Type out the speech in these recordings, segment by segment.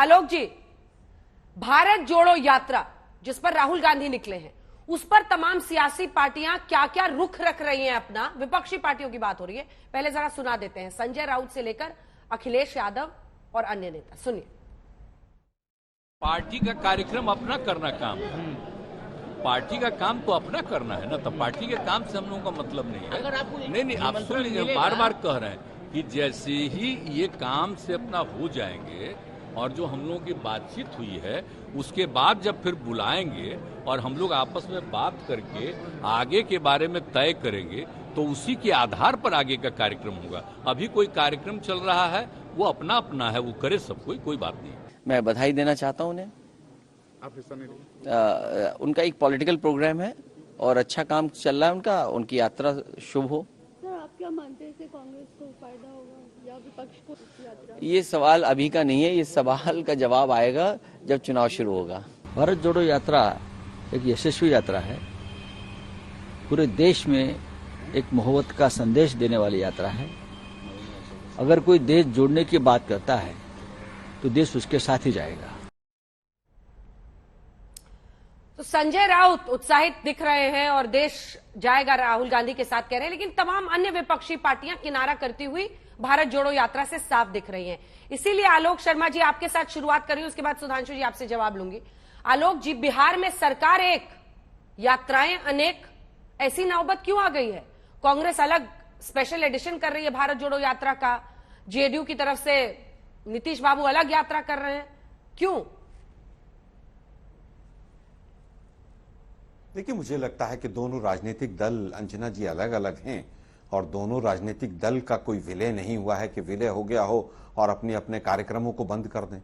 आलोक जी, भारत जोड़ो यात्रा जिस पर राहुल गांधी निकले हैं, उस पर तमाम सियासी पार्टियां क्या क्या रुख रख रही हैं अपना, विपक्षी पार्टियों की बात हो रही है। पहले जरा सुना देते हैं, संजय राउत से लेकर अखिलेश यादव और अन्य नेता, सुनिए। पार्टी का कार्यक्रम अपना करना काम है, पार्टी का काम तो अपना करना है ना, तो पार्टी के काम से हम लोगों का मतलब नहीं है। नहीं, आप सुन लीजिए, बार बार कह रहे हैं कि जैसे ही ये काम से अपना हो जाएंगे और जो हम लोगों की बातचीत हुई है उसके बाद जब फिर बुलाएंगे और हम लोग आपस में बात करके आगे के बारे में तय करेंगे तो उसी के आधार पर आगे का कार्यक्रम होगा। अभी कोई कार्यक्रम चल रहा है वो अपना अपना है, वो करे सब कोई बात नहीं। मैं बधाई देना चाहता हूं उन्हें, आप हिस्सा नहीं लिए? उनका एक पॉलिटिकल प्रोग्राम है और अच्छा काम चल रहा है उनका, उनकी यात्रा शुभ हो। सर, आप क्या मानते हैं इससे कांग्रेस को फायदा होगा या विपक्ष को यात्रा? ये सवाल अभी का नहीं है, ये सवाल का जवाब आएगा जब चुनाव शुरू होगा। भारत जोड़ो यात्रा एक यशस्वी यात्रा है, पूरे देश में एक मोहब्बत का संदेश देने वाली यात्रा है। अगर कोई देश जोड़ने की बात करता है तो देश उसके साथ ही जाएगा। तो संजय राउत उत्साहित दिख रहे हैं और देश जाएगा राहुल गांधी के साथ कह रहे हैं, लेकिन तमाम अन्य विपक्षी पार्टियां किनारा करती हुई भारत जोड़ो यात्रा से साफ दिख रही हैं। इसीलिए आलोक शर्मा जी आपके साथ शुरुआत करी, उसके बाद सुधांशु जी आपसे जवाब लूंगी। आलोक जी, बिहार में सरकार एक, यात्राएं अनेक, ऐसी नौबत क्यों आ गई है? कांग्रेस अलग स्पेशल एडिशन कर रही है भारत जोड़ो यात्रा का, जेडीयू की तरफ से नीतीश बाबू अलग यात्रा कर रहे हैं, क्यों? देखिए, मुझे लगता है कि दोनों राजनीतिक दल, अंजना जी, अलग अलग हैं और दोनों राजनीतिक दल का कोई विलय नहीं हुआ है कि विलय हो गया हो और अपने अपने कार्यक्रमों को बंद कर दें।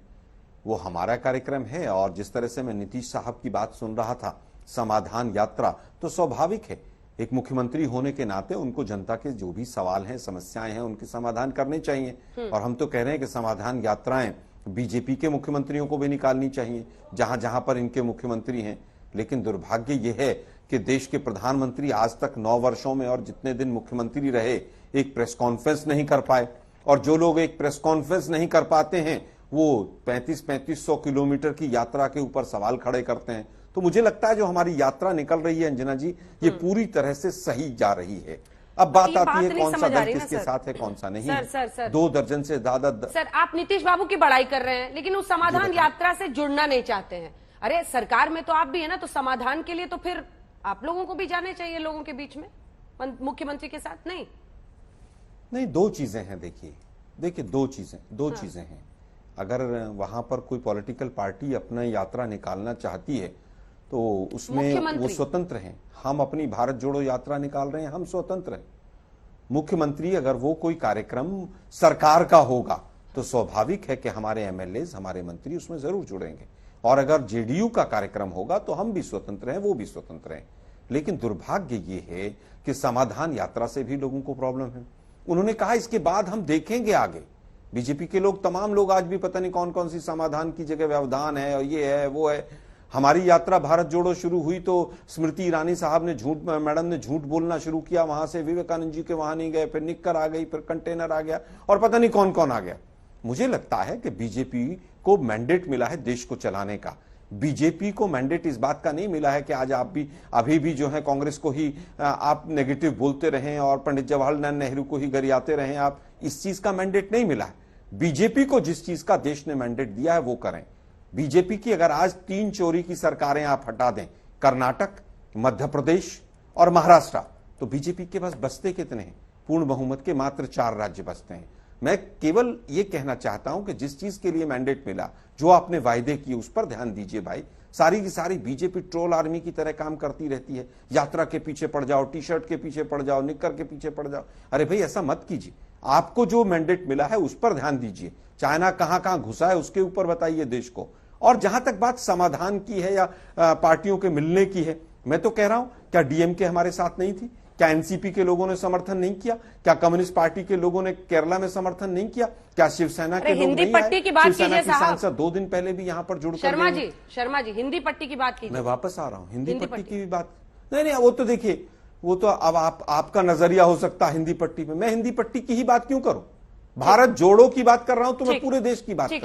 वो हमारा कार्यक्रम है और जिस तरह से मैं नीतीश साहब की बात सुन रहा था, समाधान यात्रा, तो स्वाभाविक है एक मुख्यमंत्री होने के नाते उनको जनता के जो भी सवाल हैं, समस्याएं हैं, उनके समाधान करने चाहिए। और हम तो कह रहे हैं कि समाधान यात्राएं बीजेपी के मुख्यमंत्रियों को भी निकालनी चाहिए जहां जहां पर इनके मुख्यमंत्री हैं। लेकिन दुर्भाग्य यह है कि देश के प्रधानमंत्री आज तक 9 वर्षों में और जितने दिन मुख्यमंत्री रहे एक प्रेस कॉन्फ्रेंस नहीं कर पाए, और जो लोग एक प्रेस कॉन्फ्रेंस नहीं कर पाते हैं वो 3500 किलोमीटर की यात्रा के ऊपर सवाल खड़े करते हैं। तो मुझे लगता है जो हमारी यात्रा निकल रही है अंजना जी, ये पूरी तरह से सही जा रही है। अब बात आती है कौन सा दल किसके साथ है, कौन सा नहीं है। सर, 2 दर्जन से ज्यादा सर, आप नीतीश बाबू की बड़ाई कर रहे हैं लेकिन उस समाधान यात्रा से जुड़ना नहीं चाहते हैं। अरे सरकार में तो आप भी है ना, तो समाधान के लिए तो फिर आप लोगों को भी जाने चाहिए लोगों के बीच में, मुख्यमंत्री के साथ। नहीं, 2 चीजें हैं। देखिए 2 चीजें हैं। अगर वहां पर कोई पॉलिटिकल पार्टी अपना यात्रा निकालना चाहती है तो उसमें वो स्वतंत्र हैं। हम अपनी भारत जोड़ो यात्रा निकाल रहे हैं, हम स्वतंत्र हैं। मुख्यमंत्री अगर वो कोई कार्यक्रम सरकार का होगा तो स्वाभाविक है कि हमारे एमएलए, हमारे मंत्री उसमें जरूर जुड़ेंगे, और अगर जेडीयू का कार्यक्रम होगा तो हम भी स्वतंत्र हैं, वो भी स्वतंत्र हैं। लेकिन दुर्भाग्य ये है कि समाधान यात्रा से भी लोगों को प्रॉब्लम है। उन्होंने कहा इसके बाद हम देखेंगे आगे। बीजेपी के लोग, तमाम लोग आज भी पता नहीं कौन कौन सी समाधान की जगह व्यवधान है और ये है वो है। हमारी यात्रा भारत जोड़ो शुरू हुई तो स्मृति ईरानी साहब ने मैडम ने झूठ बोलना शुरू किया, वहां से विवेकानंद जी के वहां नहीं गए, फिर निक्कर आ गई, फिर कंटेनर आ गया और पता नहीं कौन कौन आ गया। मुझे लगता है कि बीजेपी को मैंडेट मिला है देश को चलाने का। बीजेपी को मैंडेट इस बात का नहीं मिला है कि आज आप भी अभी भी जो है कांग्रेस को ही आप नेगेटिव बोलते रहें और पंडित जवाहरलाल नेहरू को ही गरियाते रहें। आप इस चीज का मैंडेट नहीं मिला है। बीजेपी को जिस चीज का देश ने मैंडेट दिया है वो करें। बीजेपी की अगर आज 3 चोरी की सरकारें आप हटा दें, कर्नाटक, मध्य प्रदेश और महाराष्ट्र, तो बीजेपी के पास बचते कितने हैं? पूर्ण बहुमत के मात्र 4 राज्य बचते हैं। मैं केवल ये कहना चाहता हूं कि जिस चीज के लिए मैंडेट मिला, जो आपने वायदे किए, उस पर ध्यान दीजिए भाई। सारी की सारी बीजेपी ट्रोल आर्मी की तरह काम करती रहती है। यात्रा के पीछे पड़ जाओ, टी शर्ट के पीछे पड़ जाओ, निक्कर के पीछे पड़ जाओ। अरे भाई ऐसा मत कीजिए। आपको जो मैंडेट मिला है उस पर ध्यान दीजिए। चाइना कहां कहां घुसा है उसके ऊपर बताइए देश को। और जहां तक बात समाधान की है या पार्टियों के मिलने की है, मैं तो कह रहा हूं, क्या डीएमके हमारे साथ नहीं थी? क्या एनसीपी के लोगों ने समर्थन नहीं किया? क्या कम्युनिस्ट पार्टी के लोगों ने केरला में समर्थन नहीं किया? क्या शिवसेना के लोग नहीं आए? शिवसेना की सांसद 2 दिन पहले भी यहाँ पर जुड़कर शर्मा जी हिंदी पट्टी की बात कीजिए। मैं वापस आ रहा हूँ, हिंदी पट्टी की भी बात नहीं, वो तो देखिए, वो तो अब आपका नजरिया हो सकता है हिंदी पट्टी पे। मैं हिंदी पट्टी की ही बात क्यों करूं? भारत जोड़ो की बात कर रहा हूं तो मैं पूरे देश की बात कर रहा हूं।